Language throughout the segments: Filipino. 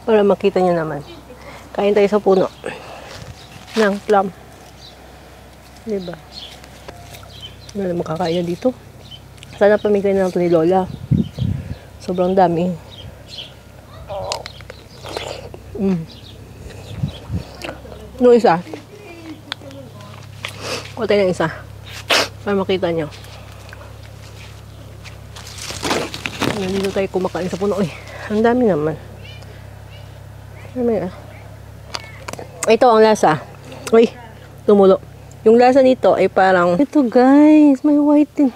Para makita nyo naman. Kain tayo sa puno ng plum. Diba? Ano na makakain na dito? Sana pamigay na lang ito ni Lola. Sobrang dami. No, isa. Kuha tayo ng isa. Para makita nyo. Nandito tayo kumakain sa puno. Uy, ang dami naman. Ito ang lasa. Uy, tumulo. Yung lasa nito ay parang, ito guys, may white din.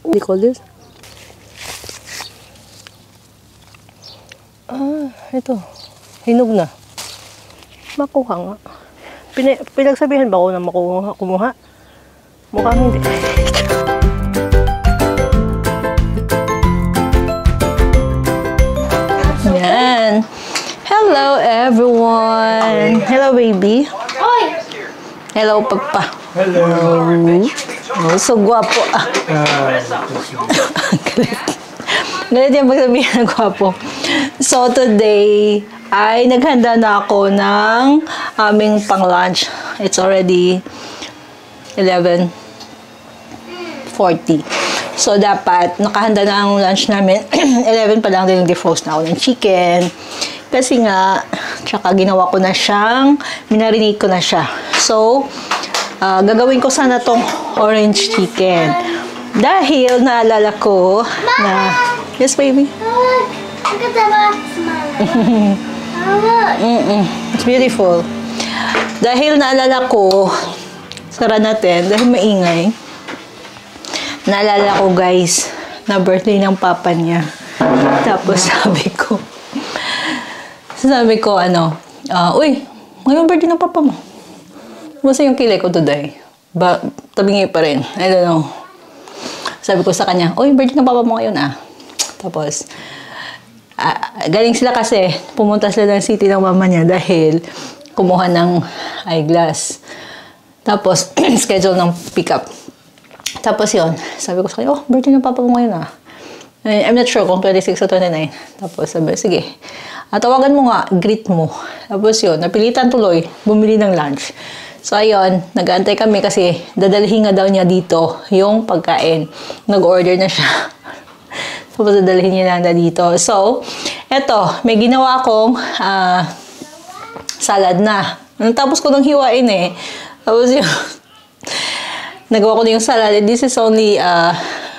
What do you call this? Ito. Hinog na. Makuha nga. Pinagsabihan ba ako na kumuha? Mukhang hindi. Yan. Hello everyone. Hello baby. Hello papa. Hello. Oh, so guwapo. Galit yung pagsabihan ng gwapo. So, today, ay naghanda na ako ng aming pang-lunch. It's already 11:40. So, dapat, nakahanda na ang lunch namin. 11 pa lang din, defrost na ako ng chicken. Kasi nga, tsaka ginawa ko na siyang, minarinate ko na siya. So, gagawin ko sana tong orange chicken. Dahil naalala ko na... Yes, baby? Look at the smile. It's beautiful. Dahil naalala ko, sara natin, dahil maingay, naalala ko guys, na birthday ng papa niya. Tapos sabi ko uy, ngayon birthday ng papa mo. Basta yung kilay ko today. Tabingi pa rin. I don't know. Sabi ko sa kanya, uy, birthday ng papa mo ngayon Tapos, galing sila kasi, pumunta sila ng city ng mama niya dahil kumuha ng eyeglass. Tapos, schedule ng pick-up. Tapos yun, sabi ko sa kanya, birthday ng papa mo ngayon I'm not sure kung 26 o 29. Tapos sabi, sige. Tawagan mo nga, greet mo. Tapos yun, napilitan tuloy, bumili ng lunch. So ayun, nag-aantay kami kasi dadalhin nga daw niya dito yung pagkain. Nag-order na siya. Tapos dadalhin niya na dito. So, eto, may ginawa akong salad na. Tapos ko nang hiwain Tapos yun, nagawa ko na yung salad. And this is only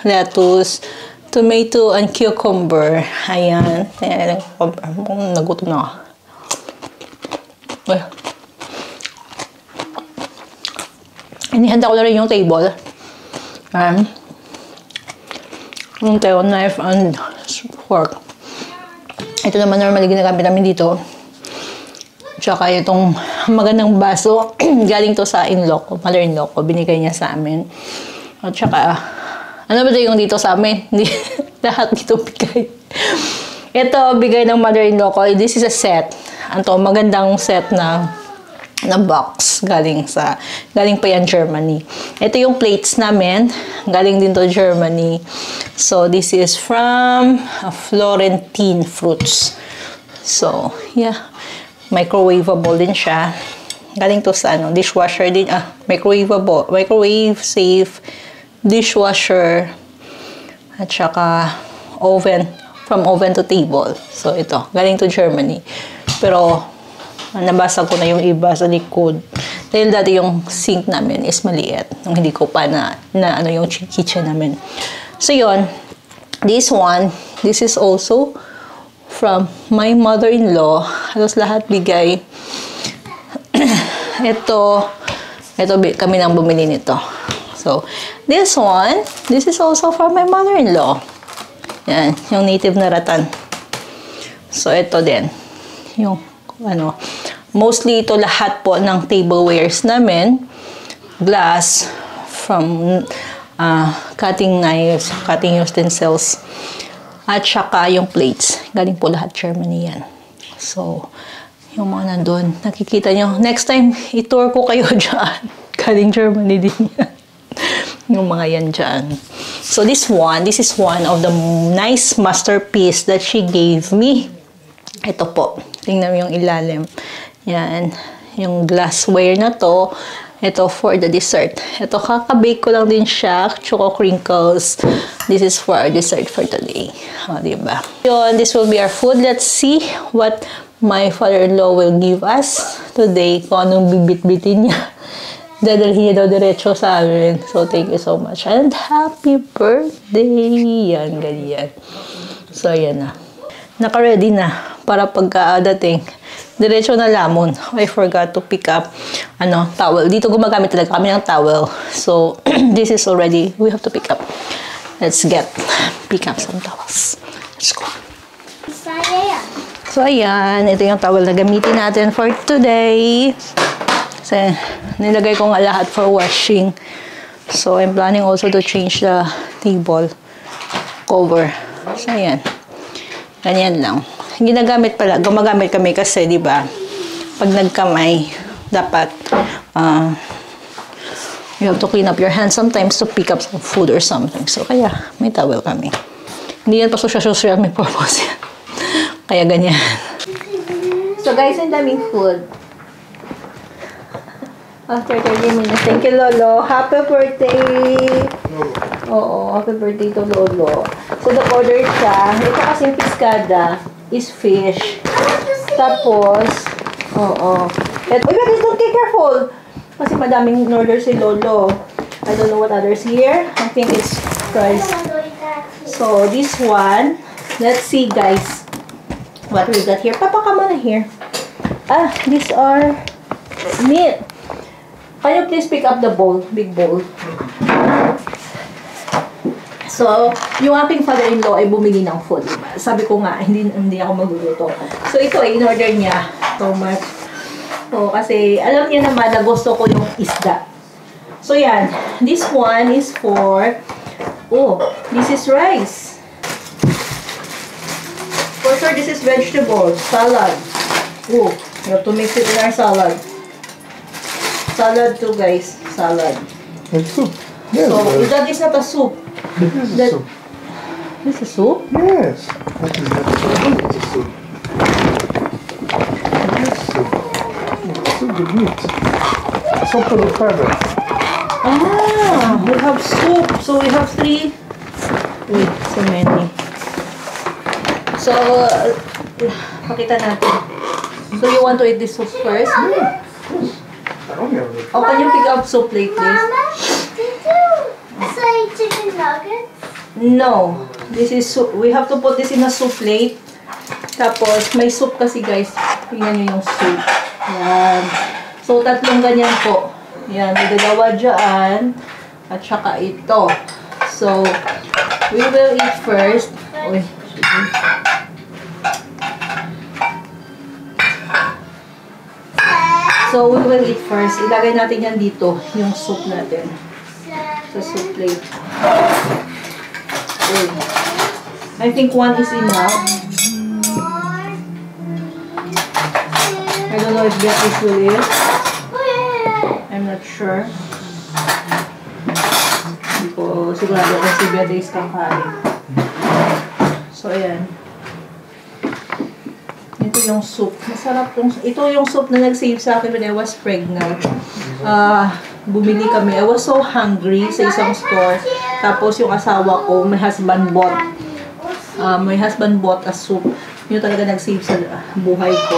lettuce, tomato, and cucumber. Ayan. Nagutom na ako. Inihanda ko na rin yung table. Yung tayo, knife and fork. Ito naman normally ginagamit namin dito. Tsaka itong magandang baso. Galing to sa in-law ko, mother-in-law ko. Binigay niya sa amin. At tsaka, ano ba ito yung dito sa amin? Lahat dito bigay. Ito, bigay ng mother-in-law ko. This is a set. Ito, magandang set na box galing pa yan Germany. Ito yung plates namin, galing din to Germany. So this is from Florentine Fruits. So yeah, microwavable din siya. Galing to sa dishwasher din, microwave safe dishwasher at saka oven, from oven to table. So ito, galing to Germany. Pero nabasa ko na yung iba sa likod. Dahil dati yung sink namin is maliit. Nung hindi ko pa na yung kitchen namin. So yun, this is also from my mother-in-law. Halos lahat bigay. ito kami nang bumili nito. So, this is also from my mother-in-law. Yan, yung native na rattan. So, ito din. Yung mostly ito lahat po ng tablewares namin. Glass, from cutting knives, cutting utensils, at saka yung plates. Galing po lahat Germany yan. So, yung mga nandun, nakikita nyo. Next time, i-tour ko kayo dyan. Galing Germany din yan. Yung mga yan dyan. So, this is one of the nice masterpiece that she gave me. Ito po. Tingnan mo yung ilalim. Yan. Yung glassware na to. Ito for the dessert. Ito, kakabake ko lang din siya. Choco crinkles. This is for our dessert for today. O, diba? Yun, this will be our food. Let's see what my father-in-law will give us today. Kung anong bibit-bitin niya. Dadalhin niya daw diretso sa amin. So, thank you so much. And happy birthday! Yan, ganyan. So, yan na. Naka-ready na para pagka-dating. Diretso na lamon. I forgot to pick up towel. Dito gumagamit talaga kami ng towel. So, this is already, we have to pick up. Let's pick up some towels. Let's go. So, ayan. Ito yung towel na gamitin natin for today. Kasi, nilagay ko nga lahat for washing. So, I'm planning also to change the table cover. So, ayan. Ganyan lang. Gumagamit kami kasi, di ba, pag nagkamay, dapat, you have to clean up your hands sometimes to pick up some food or something. So, kaya, may towel kami. Hindi yan pa social, may purpose yan. Kaya ganyan. So, guys, ang daming food. After 30 minutes. Thank you, Lolo. Happy birthday! Oo, happy birthday to Lolo. So, the-order siya. Ito kasing piskada is fish. Tapos, uy, guys, don't get careful! Kasi madaming order si Lolo. I don't know what others here. I think it's fries. So, this one. Let's see, guys. What we got here. Papa, come on here. These are meat. Can you please pick up the bowl? Big bowl. So, yung aking father-in-law ay bumili ng food, diba? Sabi ko nga, hindi ako magluluto. So, ito ay in-order niya. So much. So, kasi alam niya naman na gusto ko yung isda. So, yan. This one is for, this is rice. For sure, this is vegetable. Salad. You have to mix it in our salad. Salad too, guys. Salad. It's soup. Yes, So, that is not a soup. this is a soup. This is soup? Yes. That is not a soup. It's a soup. It is soup. It's soup with meat. Soup for the father. We have soup. So, we have 3. Wait, so many. So, pakita natin. So, you want to eat this soup first? Can you pick up soup plate, please? Mama, did you say chicken nuggets? No. This is soup. We have to put this in a soup plate. Tapos, may soup kasi, guys. Tingnan nyo yung soup. Yan. So, 3 ganyan po. Yan. May dalawa dyan. At saka ito. So, we will eat first. Uy. So, we will eat first. Ilagay natin yan dito, yung soup natin. Sa soup plate. Okay. I think 1 is enough. I don't know if Beatrice will eat. I'm not sure. Hindi ko sigurado kung si Beatrice kakain. So, ayan. Ito yung soup. Masarap tong. Ito yung soup na nag-save sa akin when I was pregnant. Bumili kami. I was so hungry sa isang store. Tapos yung asawa ko, my husband bought a soup. Yun talaga nag-save sa buhay ko.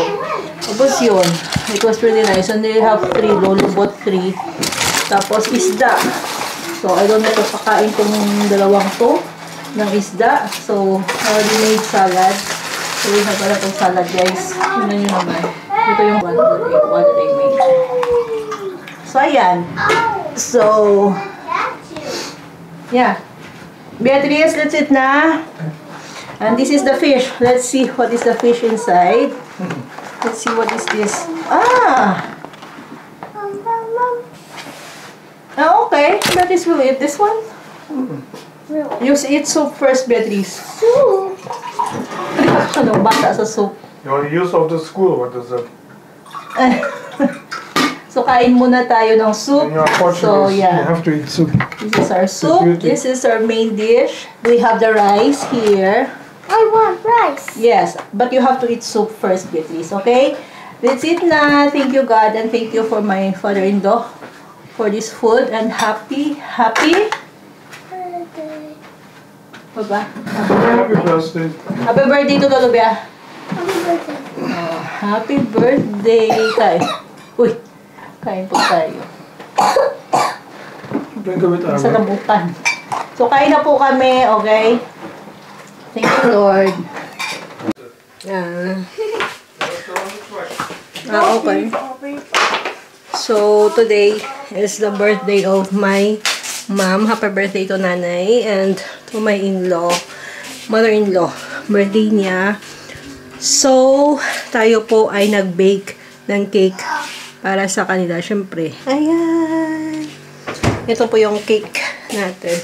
Tapos yun. It was really nice. And they have 3. Lolo bought 3. Tapos isda. So, I don't know kung pakain tong dalawang to ng isda. So, I already made salad. So, we have pala itong salad, guys. Yun nyo naman. Ito yung one that I made. So, ayan. So, yeah. Beatrice, let's eat na. And this is the fish. Let's see what is the fish inside. Let's see what is this. Okay. Beatrice will eat this one. You eat soup first, Beatrice. Soup? Ano, bata sa soup. Your use of the school, what is that? So, kain muna tayo ng soup. In your Portuguese, So, yeah. you have to eat soup. This is our soup. This is our main dish. We have the rice here. I want rice. Yes, but you have to eat soup first, Beatrice, okay? Let's eat na. Thank you, God, and thank you for my father-in-law for this food. And happy Birthday. Baba. Happy birthday. Happy birthday to Lolo Bea. Happy birthday. Oh, happy birthday. Kain. Uy, kain po tayo. Drink a bit, Sa Aaron. labutan. So, kain na po kami, okay? Thank you, Lord. Okay. So, today is the birthday of my mom. Happy birthday to nanay and to my in-law, mother-in-law. Birthday niya. So, tayo po ay nag-bake ng cake para sa kanila. Siyempre. Ayan. Ito po yung cake natin.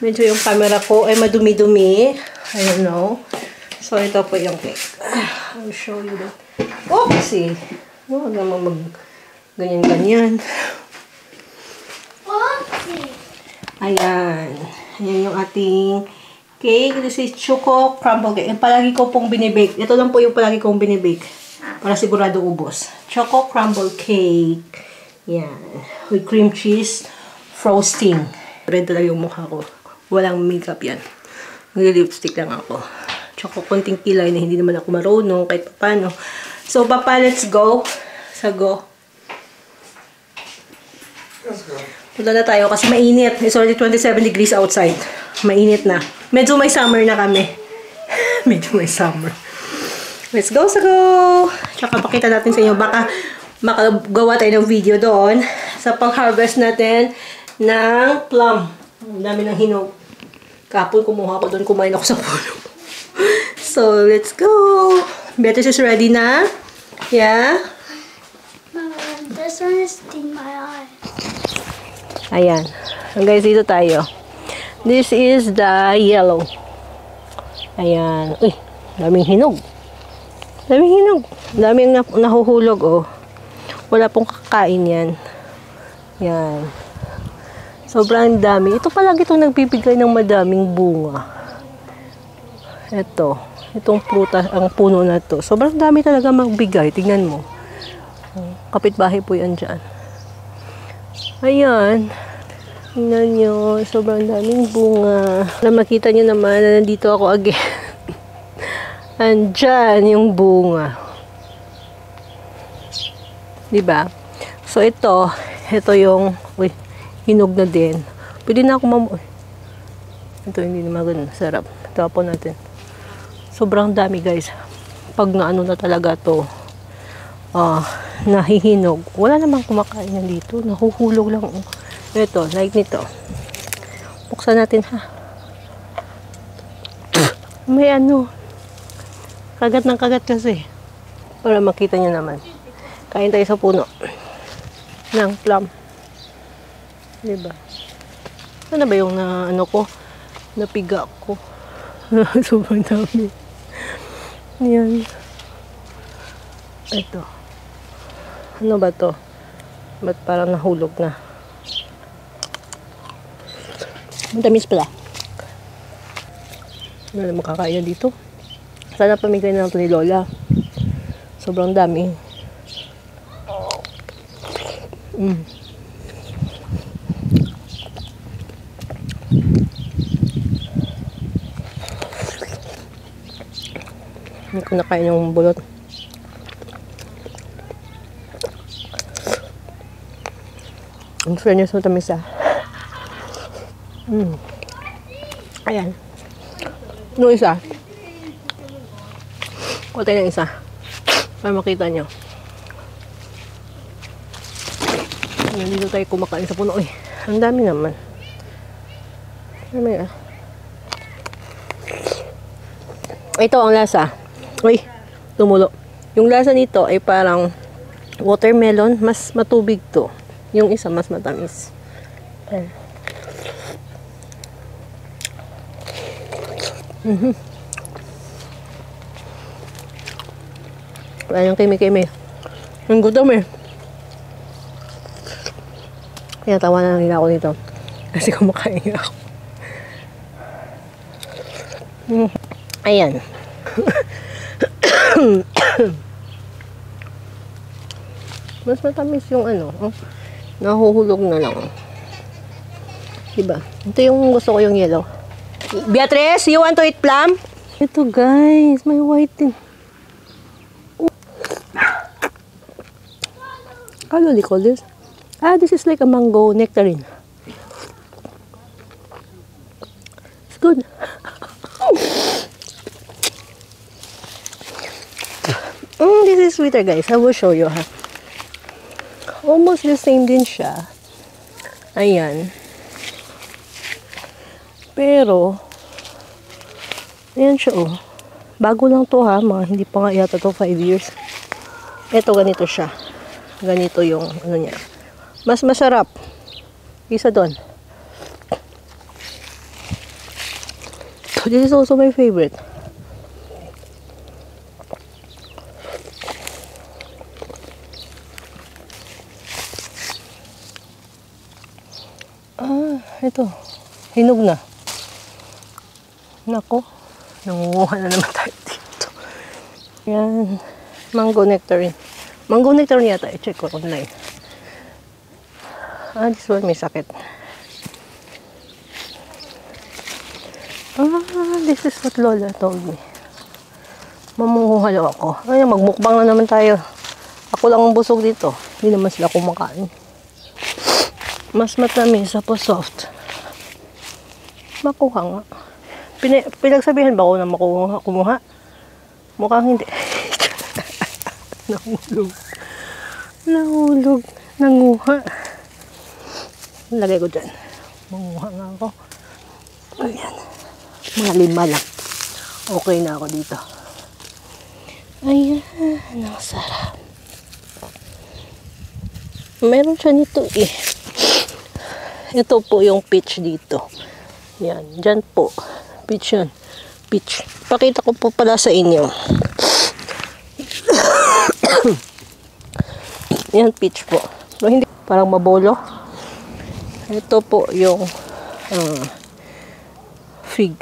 Medyo yung camera ko ay madumi-dumi. I don't know. So, ito po yung cake. I'll show you that. Oopsie! Huwag naman mag-ganyan-ganyan. Oopsie. Ayan. Ayan yung ating cake. This is choco crumble cake. Yung palagi ko pong binibake. Ito lang po yung palagi kong binibake. Para sigurado ubos. Choco crumble cake. Yan. With cream cheese frosting. Red talaga yung mukha ko. Walang makeup yan. Nag-lipstick lang ako. Choco konting kilay na hindi naman ako marunong kahit paano. So, Papa, let's go. Sa go. Let's go. Punta na tayo kasi mainit. It's already 27 degrees outside. Mainit na. Medyo may summer na kami. Medyo may summer. Let's go sa go! Tsaka pakita natin sa inyo. Baka makagawa tayo ng video doon sa pag-harvest natin ng plum. Ang dami ng hinog. Kapon kumuha ko doon. Kumain ako sa puno. So, let's go! Beatrice is ready na? Yeah? Mama, this one is sting my eye. Ayan. So, guys, dito tayo. This is the yellow. Ayan. Uy, daming hinog. Daming hinog. Daming nahuhulog, oh. Wala pong kakain yan. Yan. Sobrang dami. Ito palagi itong nagbibigay ng madaming bunga. Ito. Itong prutas, ang puno na to. Sobrang dami talaga magbigay. Tingnan mo. Kapitbahay po yan dyan. Ayan. Tingnan nyo. Sobrang daming bunga. Makita nyo naman na nandito ako again. Andyan yung bunga. Diba? So, ito yung, uy, hinog na din. Pwede na ako ito, hindi naman ganun. Sarap. Tapon natin. Sobrang dami, guys. Pag naano na talaga to, nahihinog. Wala namang kumakain yan dito. Nahuhulog lang. Ito, like nito. Buksan natin, ha. May ano. Kagat ng kagat kasi. Para makita nyo naman. Kain tayo sa puno. Ng plum. Diba? Ano ba yung ano ko? Napiga ko. Sobrang dami. Ayan. Ito. Ano ba to? Ba't parang nahulog na? Matamis pala. Wala na makakain dito. Sana pamigay na lang ito ni Lola. Sobrang dami. Hindi ko nakain yung bulot. Ang fairness mo tamis, ah. Ayan. Ano isa? Kuha tayo ng isa. Para makita nyo. Ayan, dito tayo kumakain sa puno. Uy, ang dami naman. Dami, ah. Ito ang lasa. Uy, tumulo. Yung lasa nito ay parang watermelon. Mas matubig to. Yung isa mas matamis. Ayan. Wala yung kimi-kimi. Ang gutom eh. Kaya tawa na nila ako dito. Kasi kumakain ako. Ayan. Mas matamis yung ano. Nahuhulog na lang. Diba? Ito yung gusto ko yung yellow. Beatrice, you want to eat plum? Ito guys, may white din. How do they call this? This is like a mango nectarine. It's good. This is sweeter guys. I will show you ha. Almost the same din siya. Ayan. Pero, ayan siya oh. Bago lang to ha. Hindi pa nga yata to 5 years. Ito ganito siya. Ganito yung ano niya. Mas masarap. Isa doon. This is also my favorite. Ito. Hinog na. Nako. Nangunguha na naman tayo dito. Yan. Mango nectarine. Mango nectarine yata. I-check ko online. This one may sakit. This is what Lola told me. Mamunguha daw ako. Ay, magmukbang na naman tayo. Ako lang ang busog dito. Hindi naman sila kumakain. Mas matamis, po soft. Makuha nga. Pinagsabihan ba ako na kumuha? Mukhang hindi. Nahulog. Nahulog. Nanguha. Lagay ko dyan. Manguha nga ako. Ayan. Mga 5 lang. Okay na ako dito. Ayan. Ang sarap. Meron siya nito eh. Ito po yung peach dito. Yan. Dyan po. Peach yun. Peach. Pakita ko po pala sa inyo. Yan, peach po. So, hindi parang mabolo. Ito po yung fig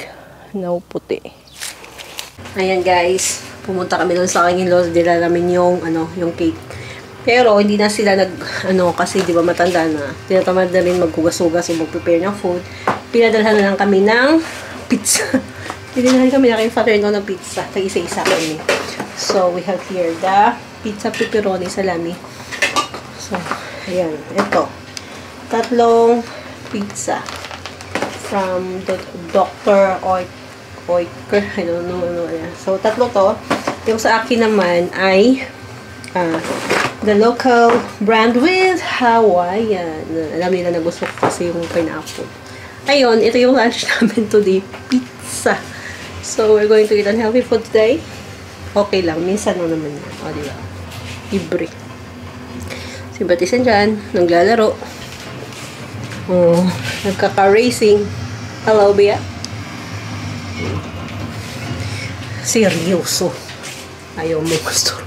na puti. Ayan guys. Pumunta kami doon sa aking in-laws. Dila namin yung, yung cake. Pero, hindi na sila kasi di ba matanda na. Tinatamad na rin maghugas-hugas o mag-prepare ng food. Pinadalhan na lang kami ng pizza. Pinadalhan kami na kay father-in-law ng pizza. Tag-isa-isa kami. So, we have here the pizza pepperoni salami. So, ayan. Ito. 3 pizza from the Dr. Oetker. I don't know. So, 3 to. Yung sa akin naman ay the local brand with Hawaiian. Alam nila na gusto ko kasi yung pineapple. Ayun, ito yung lunch namin today. Pizza. So, we're going to eat unhealthy food today. Okay lang. Minsan no naman yan. O, diba? Libre. Si Batisan dyan. Naglalaro. Nagkaka-racing. Hello, Bea. Seryoso. Ayaw mo gusto.